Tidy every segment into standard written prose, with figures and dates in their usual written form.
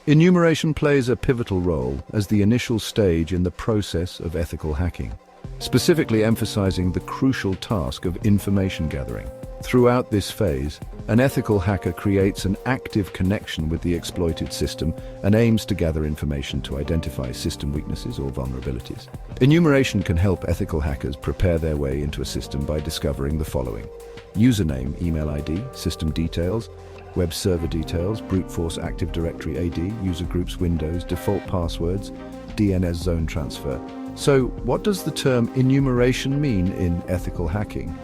Enumeration plays a pivotal role as the initial stage in the process of ethical hacking, specifically emphasizing the crucial task of information gathering. Throughout this phase, an ethical hacker creates an active connection with the exploited system and aims to gather information to identify system weaknesses or vulnerabilities. Enumeration can help ethical hackers prepare their way into a system by discovering the following: username, email ID, system details, web server details, brute force Active Directory AD, user groups windows, default passwords, DNS zone transfer. So, what does the term enumeration mean in ethical hacking?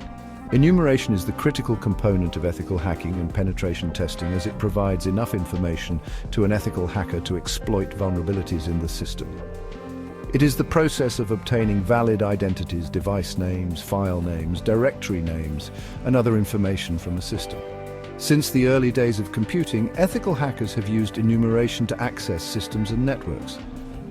Enumeration is the critical component of ethical hacking and penetration testing, as it provides enough information to an ethical hacker to exploit vulnerabilities in the system. It is the process of obtaining valid identities, device names, file names, directory names, and other information from a system. Since the early days of computing, ethical hackers have used enumeration to access systems and networks.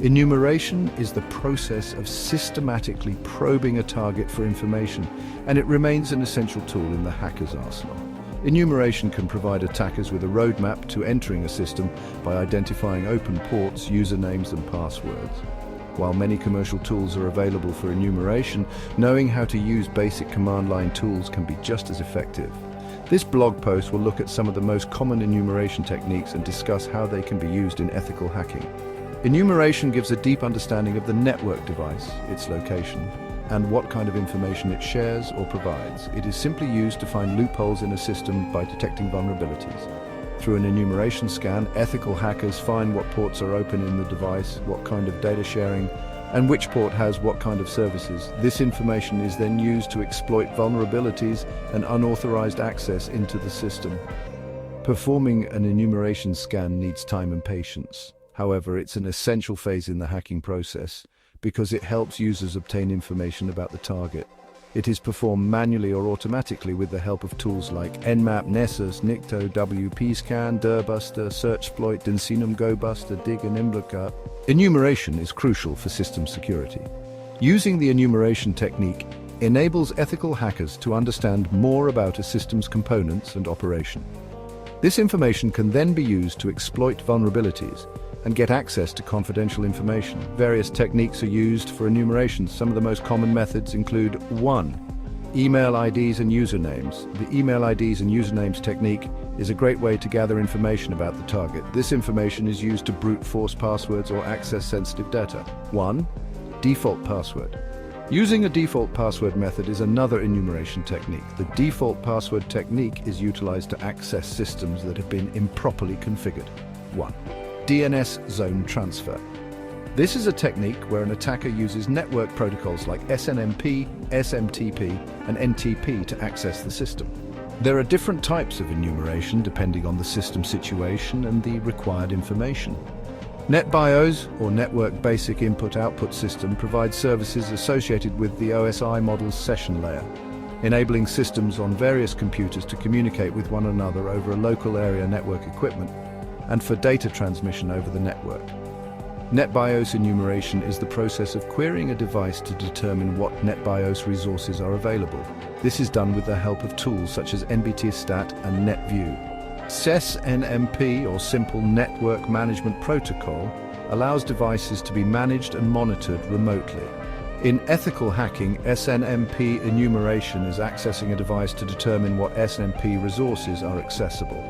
Enumeration is the process of systematically probing a target for information, and it remains an essential tool in the hacker's arsenal. Enumeration can provide attackers with a roadmap to entering a system by identifying open ports, usernames, and passwords. While many commercial tools are available for enumeration, knowing how to use basic command line tools can be just as effective. This blog post will look at some of the most common enumeration techniques and discuss how they can be used in ethical hacking. Enumeration gives a deep understanding of the network device, its location, and what kind of information it shares or provides. It is simply used to find loopholes in a system by detecting vulnerabilities. Through an enumeration scan, ethical hackers find what ports are open in the device, what kind of data sharing, and which port has what kind of services. This information is then used to exploit vulnerabilities and unauthorized access into the system. Performing an enumeration scan needs time and patience. However, it's an essential phase in the hacking process because it helps users obtain information about the target. It is performed manually or automatically with the help of tools like Nmap, Nessus, Nikto, WPScan, Dirbuster, Searchsploit, Densinum, GoBuster, Dig, and Imblicat. Enumeration is crucial for system security. Using the enumeration technique enables ethical hackers to understand more about a system's components and operation. This information can then be used to exploit vulnerabilities and get access to confidential information. Various techniques are used for enumeration. Some of the most common methods include 1. Email IDs and usernames. The email IDs and usernames technique is a great way to gather information about the target. This information is used to brute force passwords or access sensitive data. 1. Default password. Using a default password method is another enumeration technique. The default password technique is utilized to access systems that have been improperly configured. 1. DNS zone transfer. This is a technique where an attacker uses network protocols like SNMP, SMTP, and NTP to access the system. There are different types of enumeration depending on the system situation and the required information. NetBIOS, or Network Basic Input-Output System, provides services associated with the OSI model's session layer, enabling systems on various computers to communicate with one another over a local area network equipment and for data transmission over the network. NetBIOS enumeration is the process of querying a device to determine what NetBIOS resources are available. This is done with the help of tools such as NBTstat and NetView. SNMP, or Simple Network Management Protocol, allows devices to be managed and monitored remotely. In ethical hacking, SNMP enumeration is accessing a device to determine what SNMP resources are accessible.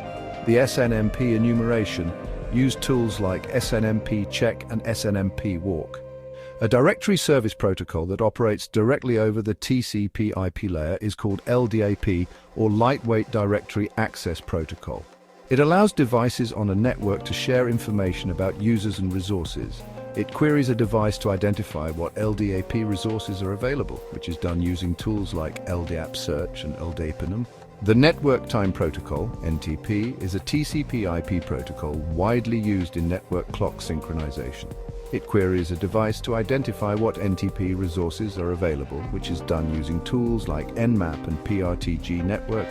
The SNMP enumeration used tools like SNMP Check and SNMP Walk. A directory service protocol that operates directly over the TCP/IP layer is called LDAP, or Lightweight Directory Access Protocol. It allows devices on a network to share information about users and resources. It queries a device to identify what LDAP resources are available, which is done using tools like LDAP Search and LDAPenum. The Network Time Protocol, NTP, is a TCP/IP protocol widely used in network clock synchronization. It queries a device to identify what NTP resources are available, which is done using tools like Nmap and PRTG network.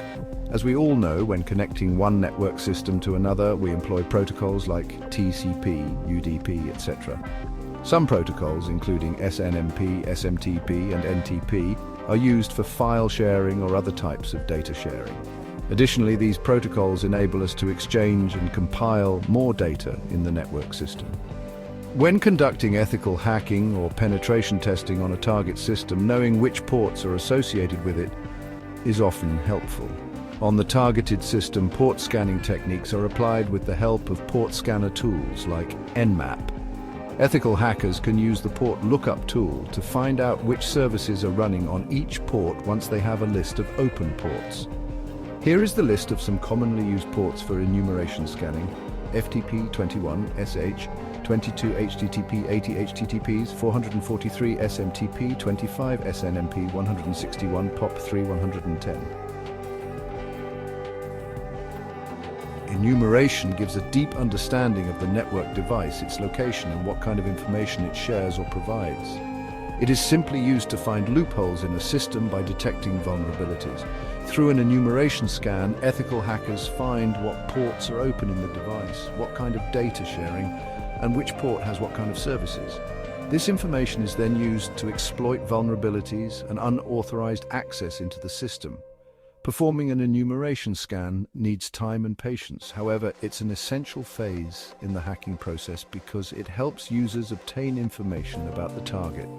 As we all know, when connecting one network system to another, we employ protocols like TCP, UDP, etc. Some protocols, including SNMP, SMTP, and NTP, are used for file sharing or other types of data sharing. Additionally, these protocols enable us to exchange and compile more data in the network system. When conducting ethical hacking or penetration testing on a target system, knowing which ports are associated with it is often helpful. On the targeted system, port scanning techniques are applied with the help of port scanner tools like Nmap. Ethical hackers can use the port lookup tool to find out which services are running on each port once they have a list of open ports. Here is the list of some commonly used ports for enumeration scanning: FTP 21 SH, 22 HTTP 80 HTTPs, 443 SMTP, 25 SNMP, 161 POP3, 110. Enumeration gives a deep understanding of the network device, its location, and what kind of information it shares or provides. It is simply used to find loopholes in a system by detecting vulnerabilities. Through an enumeration scan, ethical hackers find what ports are open in the device, what kind of data sharing, and which port has what kind of services. This information is then used to exploit vulnerabilities and unauthorized access into the system. Performing an enumeration scan needs time and patience. However, it's an essential phase in the hacking process because it helps users obtain information about the target.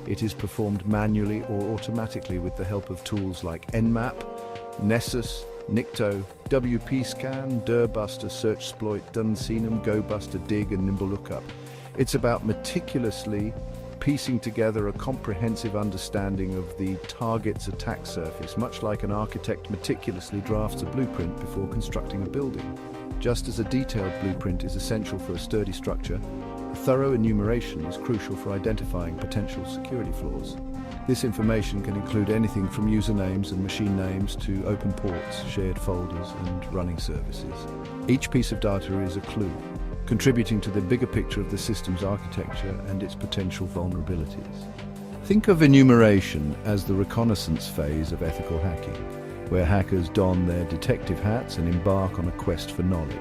It is performed manually or automatically with the help of tools like Nmap, Nessus, Nikto, WPScan, Dirbuster, SearchSploit, Dunseenum, GoBuster, Dig, and NimbleLookup. It's about meticulously piecing together a comprehensive understanding of the target's attack surface, much like an architect meticulously drafts a blueprint before constructing a building. Just as a detailed blueprint is essential for a sturdy structure, a thorough enumeration is crucial for identifying potential security flaws. This information can include anything from usernames and machine names to open ports, shared folders, and running services. Each piece of data is a clue, contributing to the bigger picture of the system's architecture and its potential vulnerabilities. Think of enumeration as the reconnaissance phase of ethical hacking, where hackers don their detective hats and embark on a quest for knowledge.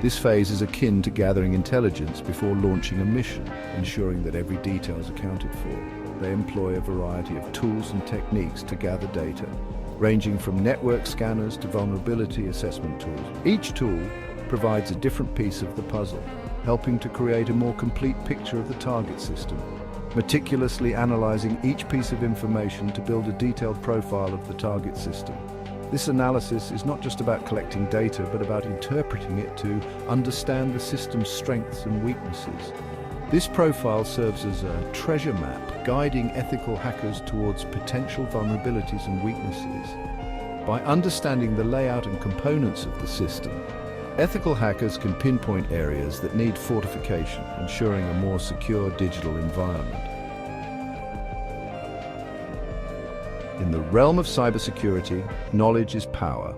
This phase is akin to gathering intelligence before launching a mission, ensuring that every detail is accounted for. They employ a variety of tools and techniques to gather data, ranging from network scanners to vulnerability assessment tools. Each tool provides a different piece of the puzzle, helping to create a more complete picture of the target system, meticulously analyzing each piece of information to build a detailed profile of the target system. This analysis is not just about collecting data, but about interpreting it to understand the system's strengths and weaknesses. This profile serves as a treasure map, guiding ethical hackers towards potential vulnerabilities and weaknesses. By understanding the layout and components of the system, ethical hackers can pinpoint areas that need fortification, ensuring a more secure digital environment. In the realm of cybersecurity, knowledge is power,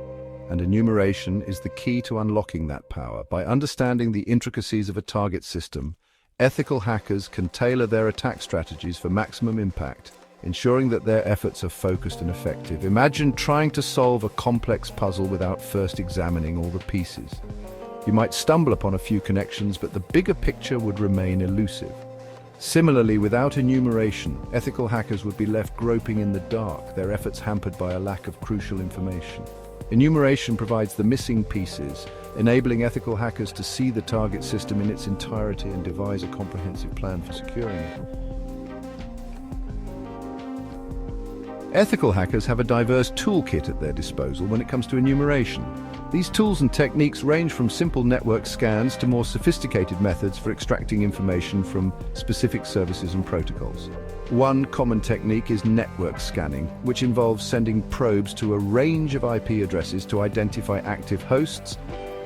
and enumeration is the key to unlocking that power. By understanding the intricacies of a target system, ethical hackers can tailor their attack strategies for maximum impact, ensuring that their efforts are focused and effective. Imagine trying to solve a complex puzzle without first examining all the pieces. You might stumble upon a few connections, but the bigger picture would remain elusive. Similarly, without enumeration, ethical hackers would be left groping in the dark, their efforts hampered by a lack of crucial information. Enumeration provides the missing pieces, enabling ethical hackers to see the target system in its entirety and devise a comprehensive plan for securing it. Ethical hackers have a diverse toolkit at their disposal when it comes to enumeration. These tools and techniques range from simple network scans to more sophisticated methods for extracting information from specific services and protocols. One common technique is network scanning, which involves sending probes to a range of IP addresses to identify active hosts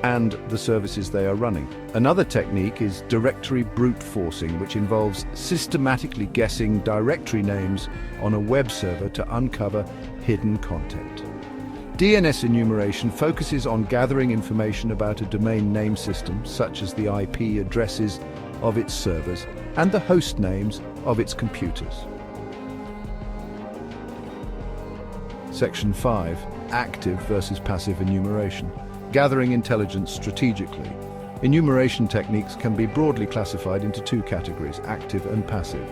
and the services they are running. Another technique is directory brute forcing, which involves systematically guessing directory names on a web server to uncover hidden content. DNS enumeration focuses on gathering information about a domain name system, such as the IP addresses of its servers and the host names of its computers. Section 5. Active versus passive enumeration. Gathering intelligence strategically. Enumeration techniques can be broadly classified into two categories, active and passive.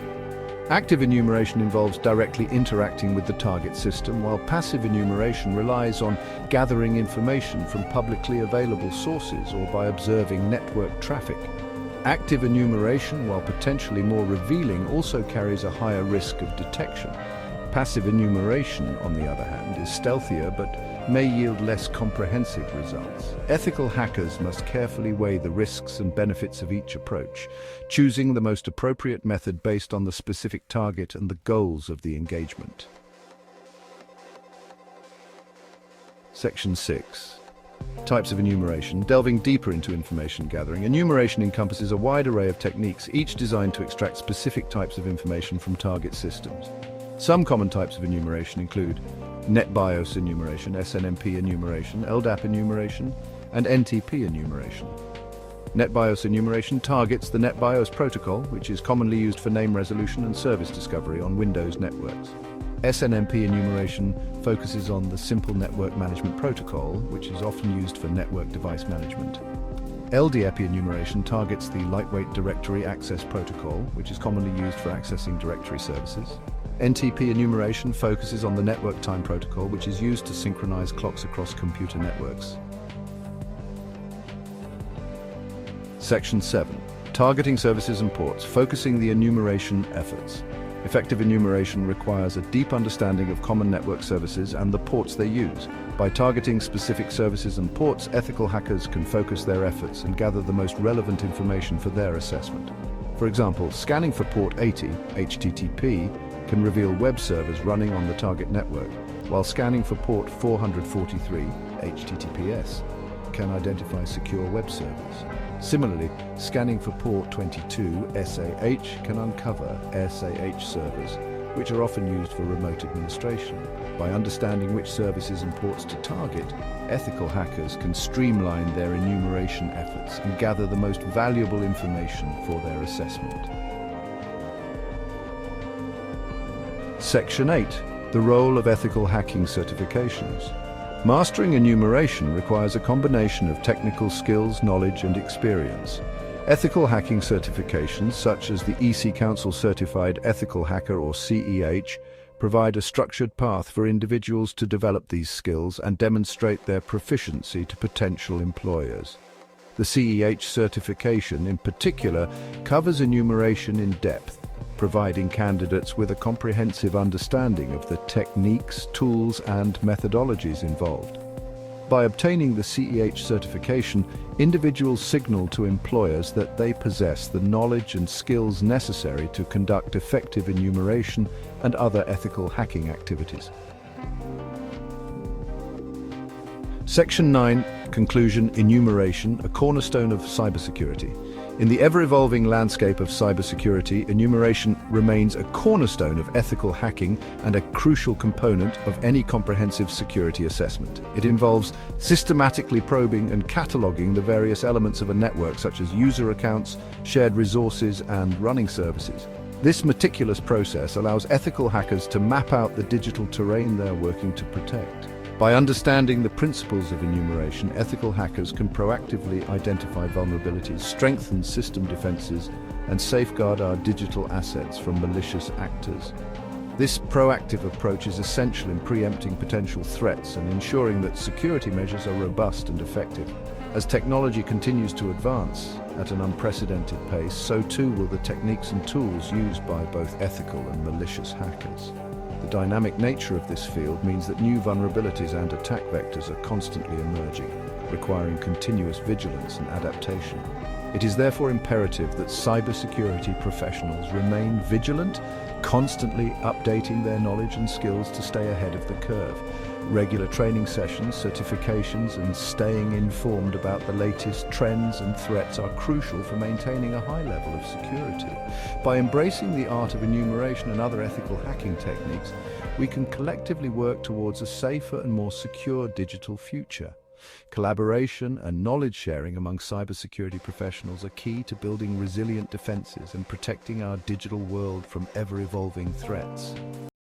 Active enumeration involves directly interacting with the target system, while passive enumeration relies on gathering information from publicly available sources or by observing network traffic. Active enumeration, while potentially more revealing, also carries a higher risk of detection. Passive enumeration, on the other hand, is stealthier but may yield less comprehensive results. Ethical hackers must carefully weigh the risks and benefits of each approach, choosing the most appropriate method based on the specific target and the goals of the engagement. Section 6. Types of enumeration. Delving deeper into information gathering, enumeration encompasses a wide array of techniques, each designed to extract specific types of information from target systems. Some common types of enumeration include NetBIOS enumeration, SNMP enumeration, LDAP enumeration, and NTP enumeration. NetBIOS enumeration targets the NetBIOS protocol, which is commonly used for name resolution and service discovery on Windows networks. SNMP enumeration focuses on the Simple Network Management Protocol, which is often used for network device management. LDAP enumeration targets the Lightweight Directory Access Protocol, which is commonly used for accessing directory services. NTP enumeration focuses on the Network Time Protocol, which is used to synchronize clocks across computer networks. Section 7. Targeting services and ports, focusing the enumeration efforts. Effective enumeration requires a deep understanding of common network services and the ports they use. By targeting specific services and ports, ethical hackers can focus their efforts and gather the most relevant information for their assessment. For example, scanning for port 80, HTTP, can reveal web servers running on the target network, while scanning for port 443, HTTPS, can identify secure web servers. Similarly, scanning for port 22, SAH, can uncover SAH servers, which are often used for remote administration. By understanding which services and ports to target, ethical hackers can streamline their enumeration efforts and gather the most valuable information for their assessment. Section 8. The role of ethical hacking certifications. Mastering enumeration requires a combination of technical skills, knowledge, and experience. Ethical hacking certifications, such as the EC Council Certified Ethical Hacker or CEH, provide a structured path for individuals to develop these skills and demonstrate their proficiency to potential employers. The CEH certification, in particular, covers enumeration in depth, providing candidates with a comprehensive understanding of the techniques, tools, and methodologies involved. By obtaining the CEH certification, individuals signal to employers that they possess the knowledge and skills necessary to conduct effective enumeration and other ethical hacking activities. Section 9. Conclusion. Enumeration, a cornerstone of cybersecurity. In the ever-evolving landscape of cybersecurity, enumeration remains a cornerstone of ethical hacking and a crucial component of any comprehensive security assessment. It involves systematically probing and cataloging the various elements of a network, such as user accounts, shared resources, and running services. This meticulous process allows ethical hackers to map out the digital terrain they're working to protect. By understanding the principles of enumeration, ethical hackers can proactively identify vulnerabilities, strengthen system defenses, and safeguard our digital assets from malicious actors. This proactive approach is essential in preempting potential threats and ensuring that security measures are robust and effective. As technology continues to advance at an unprecedented pace, so too will the techniques and tools used by both ethical and malicious hackers. The dynamic nature of this field means that new vulnerabilities and attack vectors are constantly emerging, requiring continuous vigilance and adaptation. It is therefore imperative that cybersecurity professionals remain vigilant, constantly updating their knowledge and skills to stay ahead of the curve. Regular training sessions, certifications, and staying informed about the latest trends and threats are crucial for maintaining a high level of security. By embracing the art of enumeration and other ethical hacking techniques, we can collectively work towards a safer and more secure digital future. Collaboration and knowledge sharing among cybersecurity professionals are key to building resilient defenses and protecting our digital world from ever-evolving threats.